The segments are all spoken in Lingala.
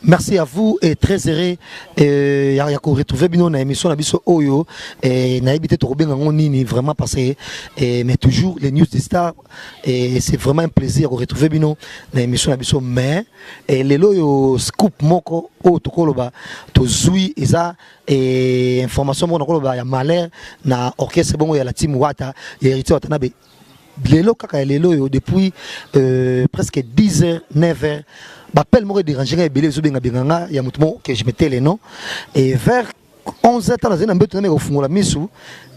Merci à vous et très heureux de retrouver dans l'émission Nabiso Oyo et n'habitez trop bien en ligne vraiment passé mais toujours les news des stars et c'est vraiment un plaisir de retrouver dans l'émission Nabiso mais et les loyo scoop moko o tokoloba to zui eza et information bon tokoloba ya malheur na orchestre bongo ya la team Wata et Héritier Watanabe lelo kaka lelo depuis presque 10h 9h Bappel m'aurait dérangé et belé zo benga benganga ya mutumo que je mettais les noms et vers 11h dans un ambiance au fond la misu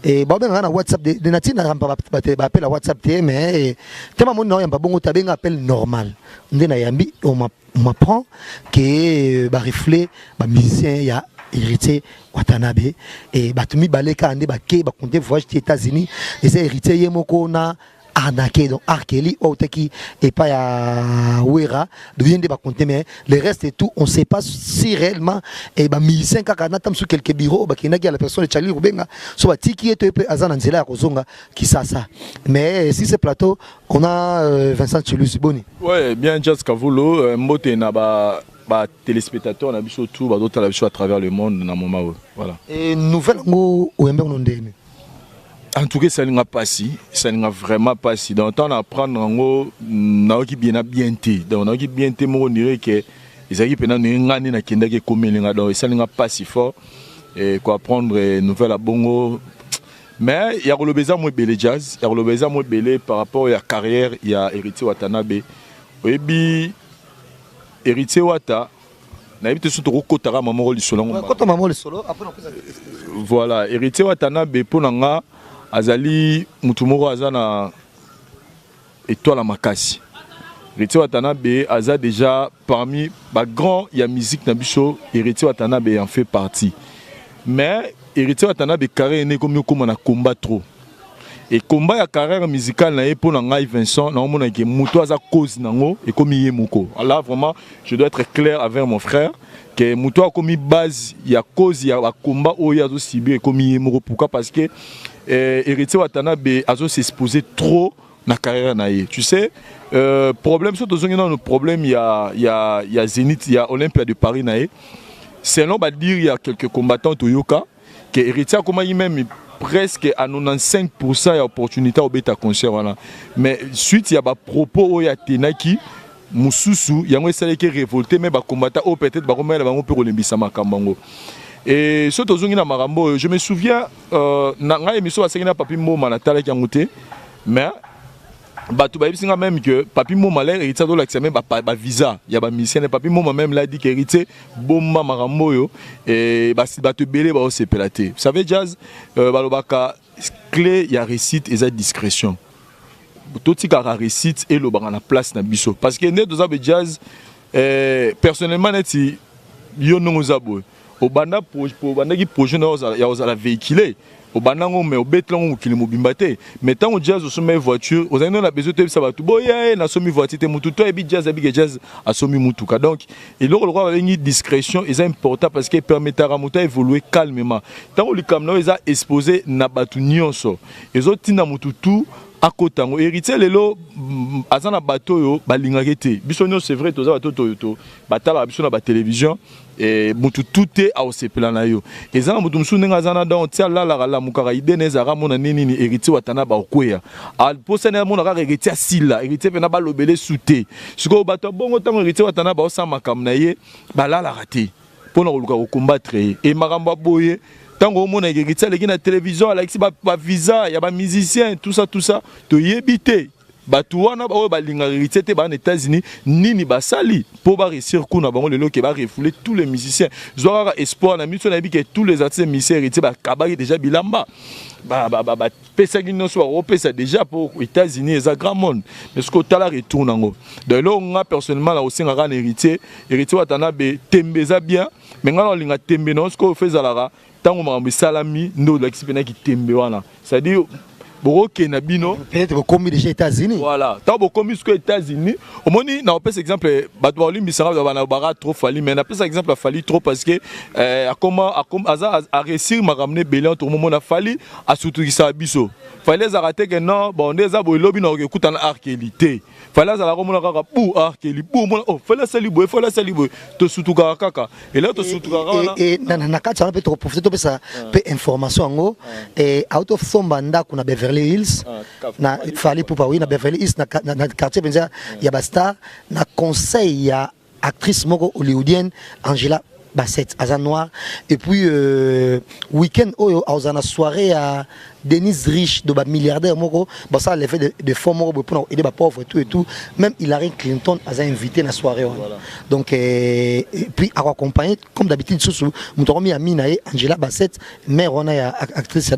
et ba benga na WhatsApp de natina ramba bappel la WhatsApp te mais tema mon ya bongo ta benga appel normal ndena yambi on m'apprend que ba reflet ba musicien ya Héritier Watanabe et batumi baleka ande ba ke ba compter voyage aux États-Unis et c'est Héritier yemoko na arnaqué donc Arkeli Oteki et pas ya Wera devient de compter mais le reste et tout on sait pas si réellement et ba 1500 kaka tam sur quelques bureaux ba kinaki la personne de Charlie Rubenga so ba tiki et azana nzela ya kozonga qui ça mais si ce plateau on a Vincent Chilus Boni ouais bien Jazz Kavulo mbote na ba téléspectateurs on a biso tout ba d'autres à travers le monde na moment voilà et nouvelle ngo oyembe onondene. En tout cas, ça n'a pas si, ça n'a vraiment pas si. Dans le temps, on apprend que bien té. Donc, on a bien té, on dirait que les équipes n'ont pas de comme donc ça n'a pas si fort. Et quoi apprendre nouvelle à Bongo. Mais il y a le besoin de belé jazz, il y a le besoin de belé par rapport à la carrière, il y a Héritier Watanabe. Et puis Héritier Wata. Voilà, Héritier Watanabe pour nanga azali mutumoro azana étoile à makasi. Héritier Watanabe aza déjà parmi les grands ya musique na biso Héritier Watanabe en fait partie. Mais Héritier Watanabe carrière né comme na combat trop. Et combat ya carrière musicale na pour nanga Vincent na mona ke muto aza cause nango et comme yemoko. Là vraiment je dois être clair avec mon frère que muto a comme base ya cause ya combat o ya zo subir comme yemoko pourquoi parce que Héritier Watanabe a s'exposé trop na carrière na ye. Tu sais problème surtout le problème il y a Zénith, il y a Olympia de Paris na ye. Selon va dire il y a quelques combattants Toyoka que Héritier comme même presque à 95% d'opportunités au bêta concert voilà. Mais suite il y a des propos où il y a Tenaki Moussousou, il y a un qui est révolté mais des combattants ou peut-être des combattants qui ont pu Makambango. Et ce que je me souviens dans l'émission de Papi Moma na tala kiangote mais batu ba bisinga même que Papi Moma l'air Héritier do l'examen ba visa il y a ba mission Papi Moma même l'a dit que Héritier bomba marambo yo et ba te belé ba se pelaté vous savez jazz balobaka clé ya récite et sa discrétion tout ce qui a récite et le ba na place na biso parce que né doza be jazz personnellement neti yo non zabo au banda pour banda qui projet ya ozala véhiculer au banango mais au betlango qui le mobimbate mais tant au jazz au sommet voiture aux années on a besoin de ça tout boya na somi voiture te mutu to et jazz a somi mutuka donc et le roi avec une discrétion est important parce qu'il permet à ramuta évoluer calmement tant au likamno ils a exposé na batu nyonso les autres tina mututu à côté Héritier lelo azana bateau yo balingakete bisonyo c'est vrai toza bateau to batala biso na ba télévision et mutu tout est à osepela yo ezana mutu musu nenga azana donc tia la mukara idene zara mona nini Héritier Watanabe okweya al posena mona ka Héritier sila Héritier pena ba lobele souté siko bateau bongo tango Héritier Watanabe osama kam na ye balala raté pour nous combattre et maramba boye tango mona Héritier leki na télévision alexi ba visa ya ba musicien tout ça to yebité batu wana ba balinga Héritier te ba aux États-Unis nini basali pour ba réussir kuna bango lelo ke ba refouler tous les musiciens zoara espoir na miso na bi que tous les artistes musiciens Héritier ba kabaki déjà bilamba ba pesa gino so ba pesa déjà pour aux États-Unis et grand monde mais ce que tala retourne ngo de là on personnellement là aussi ngaka Héritier Watanabe tembeza bien mais ngala linga tembe non ce que fait zalara tango mambe salami ndo l'expérience qui tembe wana c'est-à-dire boroke na bino peut-être comme déjà États-Unis. Voilà, tant comme aux États-Unis, au moins n'a pas exemple batwali misara na bara trop fali mais n'a pas exemple a fallu trop parce que à réussir m'a ramené Bélan tout le monde a fallu à surtout ça biso. Fallait arrêter que non bon des abo lobby na écoute en arquélité. Fallait à la romona kaka pour arquéli pour oh fallait salibo to surtout kaka et là to surtout kaka et na kata on peut trop profiter de ça peu information ngo et out of Sombanda kuna Beverly Hills na fallait pour oui na Beverly Hills na quartier benza ya basta na conseil ya actrice moko hollywoodienne Angela Bassett Azan Noir et puis week-end aux en soirée à Denise Rich de milliardaire moko bah ça l'effet de fonds moko pour aider les pauvres et tout même Hillary Clinton a invité la soirée voilà. Donc et puis à accompagner comme d'habitude sous mutomi Amina et Angela Bassett mère on a actrice à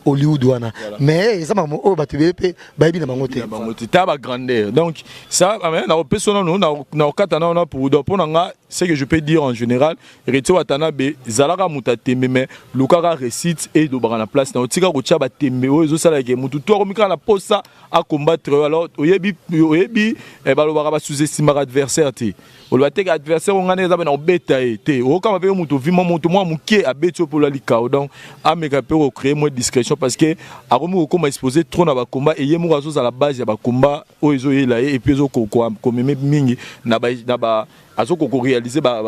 Hollywood wana mais ça m'a bah tu veux baby na bangote taba grandeur donc ça na personne na okatana na pour nga ce que je peux dire en général Héritier Watanabe zalaka mutatembe mais lukaka récite et do bana place na otika ko batembe oyo sala ke mutu to komika na posa à combattre alors oyebi balobaka ba sous-estimer adversaire te olwate adversaire ngane za na beta te o kama pe mutu vimo mutu moi muke abetio pour la likao donc ameka pe créer moins discrétion parce que a komi ko exposer trop na ba combat et yemu razo à la base ya ba combat oyo yela et puis zo ko meme mingi na ba azo ko réaliser ba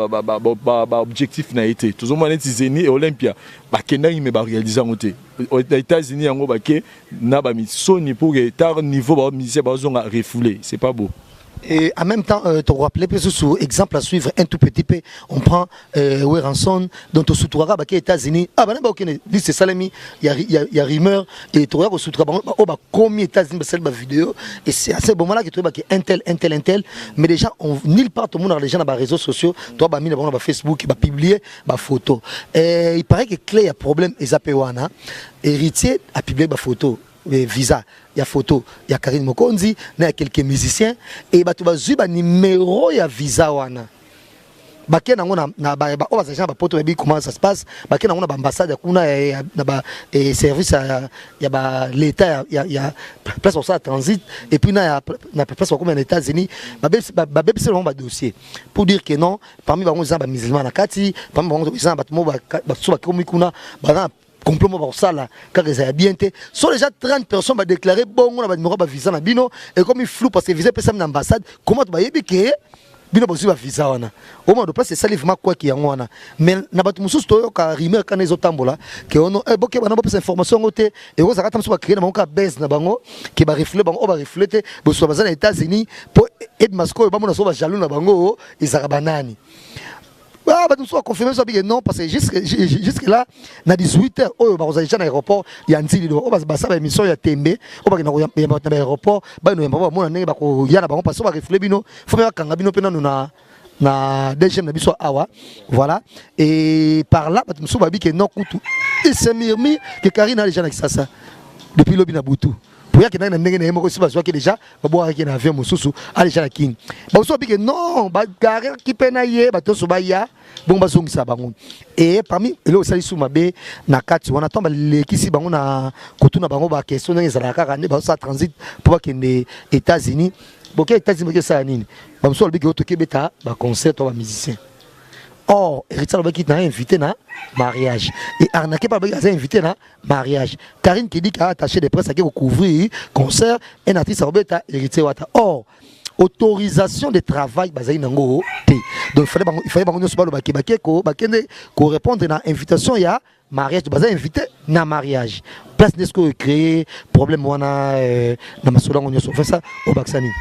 objectif na été tous au moins Zeni et Olympia ba kenda me ba réaliser ngote aux États-Unis yango ba ke na ba misoni pour que tar niveau ba musicien ba zonga refouler c'est pas beau. Et en même temps, tu rappelles plus sur exemple à suivre un tout petit peu. On prend Weranson, dont tu soutouras aux États-Unis. Ah, ben, dit c'est Salami, il y a rumeur, et tu regardes au soutouras, oh, bah, combien États-Unis, c'est la vidéo. Et c'est à ce moment-là que tu vois qu'il y a un tel. Mais déjà, nulle part, tout le monde a les gens dans les réseaux sociaux, toi, bah, mis dans Facebook, il va publier ma photo. Et il paraît que Clé, il y a problème, et Zapewana, Héritier a publié ma photo. Visa, il y a photo, il y a Karine Mokonzi, il y a quelques musiciens et bah tu vas voir numéro il y a Visa wana. Bah qui na on va savoir poto comment ça se passe. Bah qui na on a ambassade kuna et service il y a l'état il y a place pour ça transit et puis na place pour comme aux États-Unis bah c'est vraiment dossier pour dire que non parmi les gens musulmans na kati parmi les gens bah comme kuna bah complètement pour ça là car ça a bien été sont déjà 30 personnes va déclarer bon on a numéro ba visa na bino et comme il flou parce que visa personne na ambassade comment tu vas yebi que bino ba visa wana au moins de place c'est ça vraiment quoi qui en wana mais na batu mususu to ka rimer kana ezo tambola que on boke bana ba pesa information ngote et on zakata musu ba créer na bango ka base na bango qui ba refléter bango ba refléter bo so bazana États-Unis pour Ed Masco ba mona so ba jaloux na bango izaka banani. Ah, bah, nous sommes confirmés que non, parce que jusque là, à 18h, on va à l'aéroport, il y a un petit on va passer à l'émission, il y a Tembe, on va à l'aéroport, on va passer à Reflebino, il faut que Kangabino Pena na deuxième nabiso awa voilà et par là nous sommes que non kutu et c'est mirmi que Karine a déjà avec ça depuis l'obina Boutou. Pour y a que déjà boire avec un avion mususu aller chez la king ba so bi que non ba gare qui penaye ba to so ba ya bon ba zongisa bango et parmi le sali sou mabe na kati on attend ba le kisi bango na kotuna bango ba question na ezala kaka ne ba ça transit pour que les États-Unis boke États-Unis que ça nini ba so bi que otoke beta ba concert ba musicien. Or, Héritier Lobaki n'a invité na mariage. Et arnaqué par Lobaki a invité na mariage. Karine qui dit qu'elle a attaché des presses à couvrir concert, un artiste à Robert Héritier Wata. Or, autorisation de travail, basé nango te. Donc il fallait que nous Lobaki ko répondre à invitation ya mariage, basé invité na mariage. Place n'est-ce que créer problème wana na masola on fait ça au Baksani.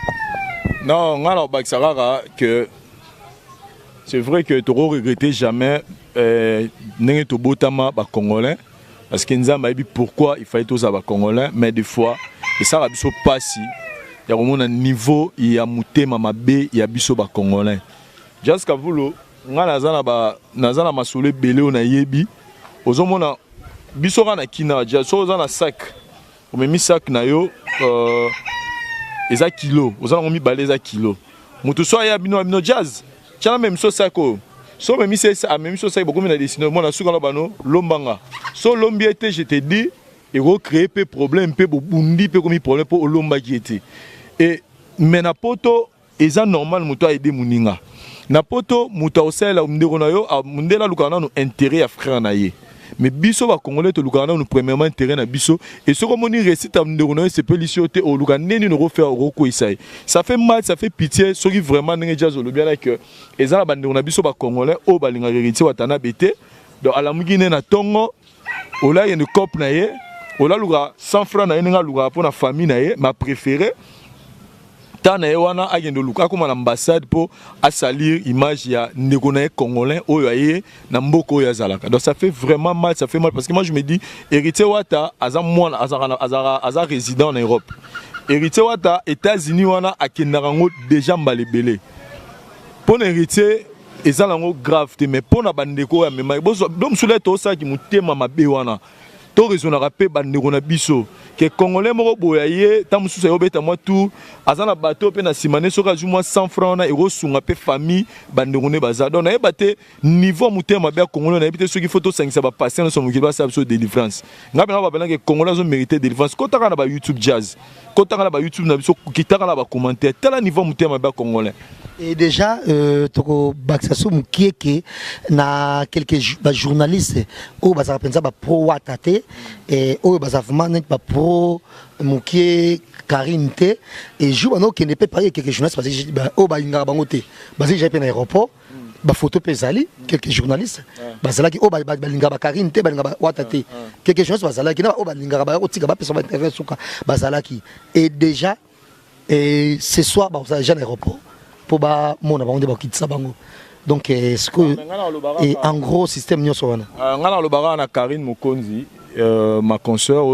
Non, on a Baksara que c'est vrai que tu ne regrettes jamais les Congolais parce que nous avons dit pourquoi il fallait tous les Congolais, mais des fois, et ça ne pas si il y a un niveau, il y a muté mamabé, il y a biso ba Congolais. Jusqu'à vous, nous avons masoulé belé on a yebi, aux hommes on a biso na kina, jaso on a sac, on a mis sac na yo, eza kilo, aux hommes on mis balé eza kilo. Mutu so ya bino jazz. Tiens même chose ça quoi. So même chose ça beaucoup de dessiner moi na suka bano lombanga. So lombiete je te dis et recréer peu problème peu bobundi peu comme problème pour olomba qui était et mais na poto eza normal muto aider muninga na poto muto osela ndeko na yo mundela lukana no intérêt ya frère na ye mais biso ba congolais to lukana no premièrement intérêt na biso et ce comme on récite ndeko na yo c'est peu lycée au lukana neni no refaire roko isai ça fait mal ça fait pitié ceux qui vraiment n'engagent jazz le bien que ezala ba ndeko na biso ba congolais o balinga héritier watana bete donc ala mugine na tongo ola yene cop na ye ola luka 100 francs na yenga luka pour na famille na ye ma préférée tana ye wana agendo luka comme l'ambassade pour à salir image ya ndeko na congolais oyo aye na mboko ya zalaka donc ça fait vraiment mal ça fait mal parce que moi je me dis héritier wata aza mwana aza résident en Europe héritier wata États-Unis wana akendaka ngo déjà mbalebele pour héritier ezalango grave mais pour na bandeko ya mema donc sous les to ça qui mutema mabe wana to raisonnera pe bandeko na biso que congolais moko boyaye ta mususa yo beta moi tout azana bateau pe na simane soka ju moi 100 francs na euro sunga pe famille bandeko ne baza donc na ebate niveau mutema be congolais na ebite soki photo sangisa ba passer na somo ki ba sa so délivrance ngabe na ba bana que congolais ont mérité délivrance ko taka na ba YouTube jazz ko taka na ba YouTube na biso ki taka na ba commentaire tel niveau mutema be congolais. Et déjà, toko baksasu mukieke na quelques journalistes au bazar pensa ba pro watate et au bazar vraiment ba pro mukie karinte et jour no qui ne peut pas quelques journalistes parce que ba au ba inga bangote parce que j'ai pe na aéroport ba photo pesali quelques journalistes bazala ki au ba linga ba karinte ba linga ba watate quelques journalistes bazala ki na au ba linga ba otika ba personne intérêt suka bazala ki et déjà et ce soir ba au aéroport pour ba mona bango de ba kitsa bango donc est-ce que et en gros système nyoso wana ngana lo bara na Karine Mokonzi ma consoeur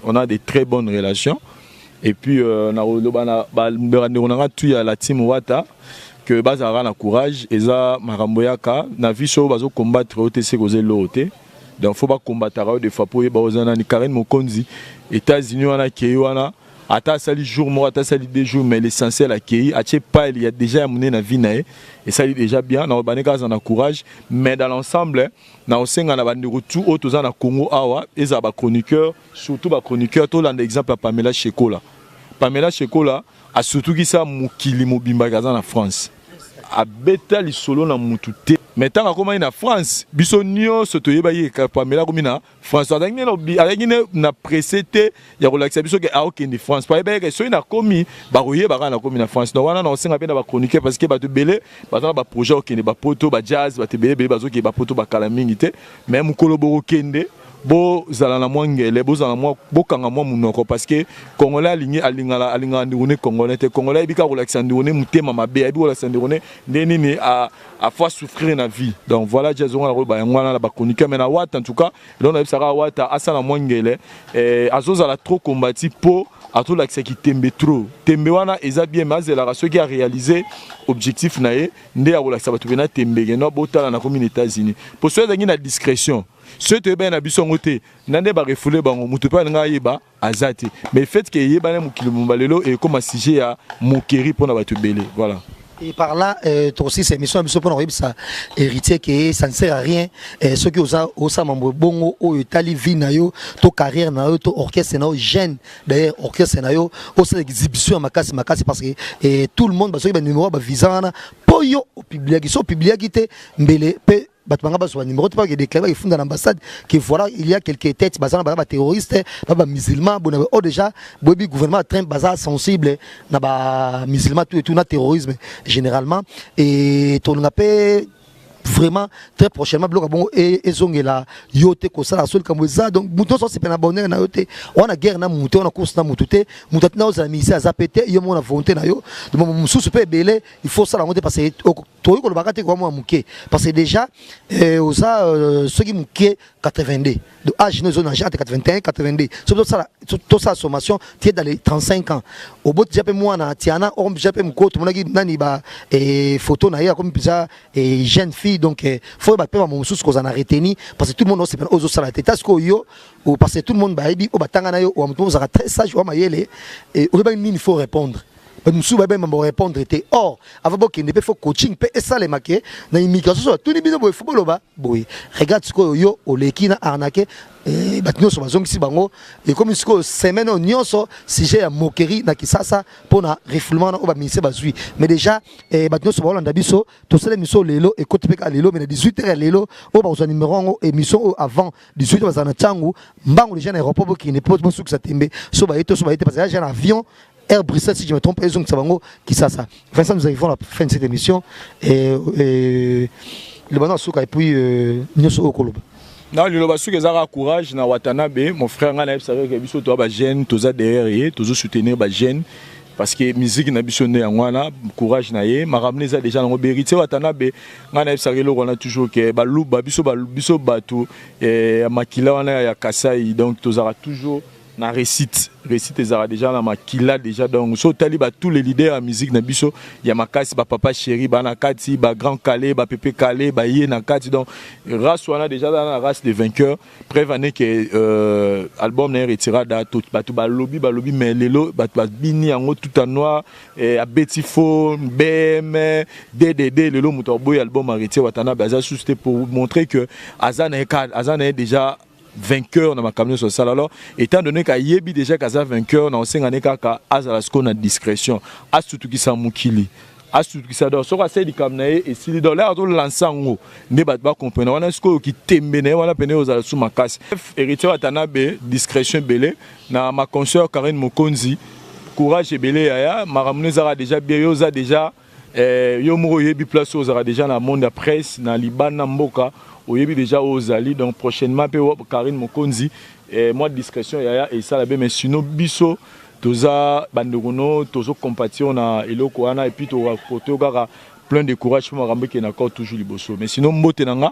on a des très bonnes relations et puis na lo bana ba mbérande on a tout ya la team wata que bazara na courage eza makambo yaka na vie so bazo combattre OTC koze loté donc faut pas combattre des fois pour ba ozana ni Karine Mokonzi États-Unis wana ke wana ata sali jour moi ata sali 2 jours mais l'essentiel accueilli ache pas il y a déjà amené na vie nae et ça est déjà bien na baneka za na courage mais dans l'ensemble na osenga na bandeko tout auto za na Congo awa eza ba chroniqueur surtout ba chroniqueur to landa exemple à Pamela Chekola a surtout qui ça mukili mobimba kaza na France a beta li solo na mutute mais tant comme na France biso nyonso toyeba ye Pamela komina France avec na précédé ya relaxa biso ke a okende France pa eba ke so ina komi ba roye ba na komi na France donc wana na osenga pe na ba chroniqueur parce que ba te belé ba ba projet okende ba poto ba jazz ba te belé ba zo ke ba poto ba kala mingi te même mukolo bo okende bo zala na mwangele bo zala mwa bokanga mwa munoko parce que congolais alinga ndune congolais te congolais bika relaxa ndune mutema mabe abi relaxa ndune ndeni ni a fois souffrir na vie donc voilà jason la ba ngwana la ba chroniqueur mais na wata en tout cas donc na sara wata asala mwangele azoza la trop combattu pour à tout l'accès qui tembe trop tembe wana eza bien mais la race qui a réalisé objectif nae ndé a relaxa ba tubena tembe no botala na commune États-Unis pour ceux qui na discrétion ceux qui ben abisongote nande ba refoulé bango mutu pa nga yeba azati mais fait que yeba na mukilo mbalelo et comme sujet ya mokeri pour na batu belé voilà. Et par là, aussi ces émissions pour ça héritier que ça ne sert à rien. Ceux qui ont membre bongo au Italie vie nayo, to carrière nayo, to orchestre nayo jeune d'ailleurs orchestre nayo, aussi l'exhibition makasi parce que tout le monde parce que ben numéro ba visana poyo au public qui te mbele pe batmanga baso numéro pas que déclaré il fonde l'ambassade que voilà il y a quelques têtes bazana ba terroristes ba musulmans bon déjà bobi gouvernement train bazar sensible na ba musulmans tout et tout na terrorisme généralement et ton appel vraiment très prochainement bloc bon et zongela yote ko sala sol kamoza donc mouton so c'est pas bonheur na yote on a guerre na mouton on a course na moutute moutate na ozami ça zapete yo mon volonté na yo de mon sous peut belé il faut ça la monter parce que toi ko le bakate ko mo muké parce que déjà oza ceux qui muké 82 de âge nous on a 81 82 surtout ça toute sa sommation tu es dans les 35 ans au bout jappe moi na tiana on jappe mko tout monaki nani ba photo na ya comme ça et jeune fille donc faut ba pema mon sous qu'on a retenu parce que tout le monde sait pas aux ça la tête parce que yo ou parce que tout le monde ba ebi o batanga na yo ou mutu za très sage ou mayele et au il faut répondre nous va même répondre était or avant qu'il ne peut faire coaching peut et ça les maquer na immigration tout ni bino boy football ba boy regarde ce que yo oleki na arnaquer et batino so bazong si bango et comme ce que semaine nyonso sujet ya moquerie na kisasa pour na refoulement na ba ministre bazui mais déjà batino so balanda biso to sele miso lelo et côté peka lelo mais na 18h lelo o ba zo numéro émission avant 18h bazana tangu mbango déjà na aéroport qui ne peut pas sous ça tembe so ba eto parce que j'ai un avion Air Bruxelles, si je me trompe, ils ont qui ça. Vincent, nous arrivons à la fin de cette émission. Et le banon Souka et puis nous sommes au Koloba. Non, le Lobassou qui a courage, na Watanabe, mon frère Ngana savait que biso to ba jeune, to za derrière, to soutenir ba jeune parce que musique na biso né ngwana, courage na ye, ma ramener ça déjà dans Berité Watanabe, Ngana savait le on a toujours que ba louba biso batou et makila wana ya Kasai donc to za toujours na récite ezara déjà na makila déjà donc so taliba tous les leaders en musique na biso ya makasi ba papa chéri ba na kati ba grand calé ba pépé calé ba yé na kati donc race wana déjà dans la race des vainqueurs prévané que album na retirada tout ba lobby mais lelo ba bini yango tout en noir et a Betifo BM DDD lelo muto boy album a retiré watana baza juste pour montrer que Azana est déjà vainqueur dans ma camion social alors étant donné qu'à yebi déjà qu'à vainqueur dans 5 années qu'à azalasko na discrétion à surtout qui sa mukili à surtout qui ça donc sur assez di kamnae et si dans l'air de l'ensemble ne bat pas comprendre on a ce qui tembene on a peine aux alasu makasi héritier watanabe discrétion belé na ma consoeur Karine Mokonzi courage et belé ya ma ramenezara déjà bioza déjà yo moro yebi place aux ara déjà dans monde de presse dans Liban na mboka oyebi déjà aux ali donc prochainement pe Karine Mokonzi et moi discrétion yaya et ça la bien mais sinon biso toza banderono tozo compation na eloko wana et puis to côté gara plein de courage pour rambe qui n'accord toujours liboso mais sinon mbote nanga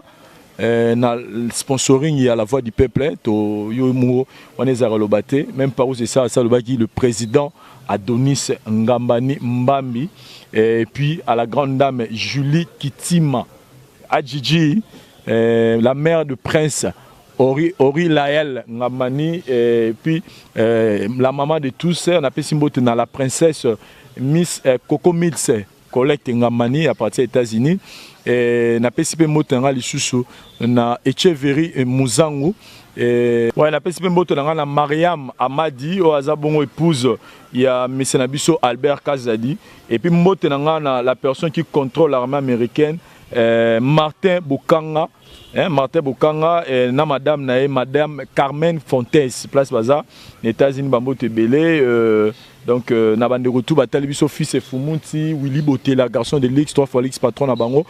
na sponsoring il y a la voix du peuple to yo muro wana za lobate même par où c'est ça le baki le président Adonis Ngambani Mbambi et puis à la grande dame Julie Kitima Adjiji la mère de Prince Ori Laël Ngamani et puis la maman de tous on appelle Simbote na la princesse Miss Coco Mills collecte Ngamani à partir des États-Unis et na pesipe motenga lisusu na Echeverry Muzangu et ouais na pesipe motenga na Mariam Amadi o azabongo épouse il y a monsieur Nabiso Albert Kazadi et puis motenga na la personne qui contrôle l'armée américaine Martin Bukanga et na madame madame Carmen Fontes place Baza les États-Unis bambo tebele donc na bande retour batali biso fils et Fumunti Willy Botela garçon de l'X 3 fois l'X patron na bango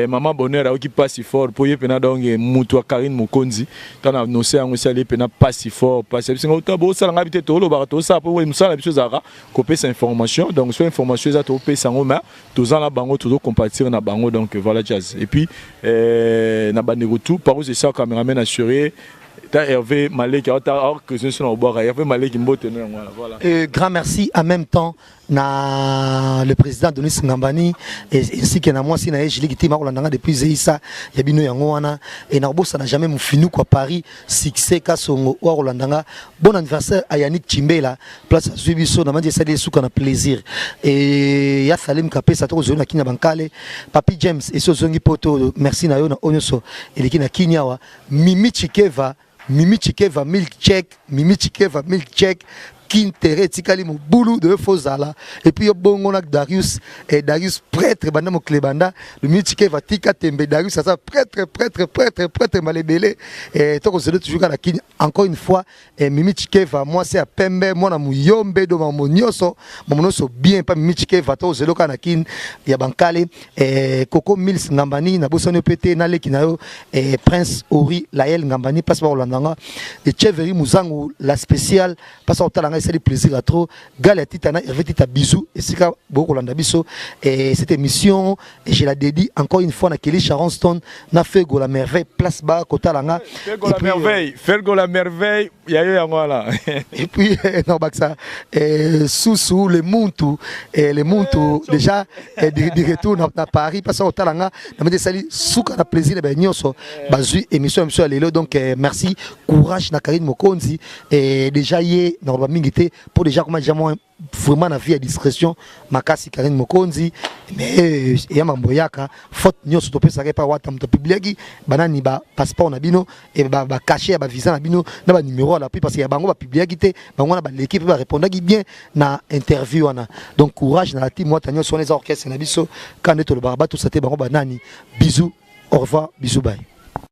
maman bonheur qui passe si fort pour pena donc mutu Karine Mokonzi tant na no se yango sali pena passe si fort parce que singo tabo ça nga bité to lo ba to ça pour musala biso zara copier cette information donc soit information za to pe sango ma to za na bango to compatir na bango donc voilà jazz et puis na bande retour par où c'est ça caméraman assuré Hervé Malek Hervé Malek voilà. Grand merci en même temps na le président Denis Ngambani ainsi que na moi si na Julie Kitima Rolandanga depuis Zeissa yabino yango wana et na bossa na jamais mufinu kwa Paris succès kasongo wa Rolandanga bon anniversaire à Yannick Chimbela place Zubiso na manje sali suka na plaisir et ya Salim Kapesa to zona kinya bankale Papi James et so zongi poto merci na yo na onyoso elikina kinyawa Mimi Chikeva Mimi Chikeva milk check Kintere tikali mo boulou de Fozala et puis bongo nak Darius et Darius prêtre banda mo klebanda le Mimi va tika tembe Darius ça prêtre malebele et to ko toujours la kin encore une fois et Mimi va moi c'est à Pembe moi na muyombe do monyoso monoso bien pas Mimi va to zelo kana kin ya bankale et Coco Mills Ngambani na bosano pété na leki na yo et Prince Ori Laël Ngambani passe par Olandanga et Cheverry Muzangu la spéciale passe au talanga c'est le plaisir à trop Galia Titana Hervé Tita bisous et c'est beaucoup Landa biso et cette émission et je la dédie encore une fois à Kelly Charonston na Fego la merveille place bas Kotalanga Fego la merveille il y a eu un voilà et puis non ça sous les Muntu déjà de retour à Paris passe au Talanga na me sali souka na plaisir ben nyonso bazui émission à l'élo donc merci courage na Karine Mokonzi et déjà hier normalement mingi pour déjà comment jamais vraiment na vie à discrétion makasi Karine Mokonzi mais ya mamboyaka faute nyoso to pesa pas wata mto publiaki banani ba passeport na bino et ba cacher ba visa na bino na ba numéro là puis parce que bango ba publiaki te bango na ba l'équipe ba répondaki bien na interview wana donc courage na la team wata nyoso les orchestres na biso quand to le barba tout ça te bango banani bisous au revoir bisous bye.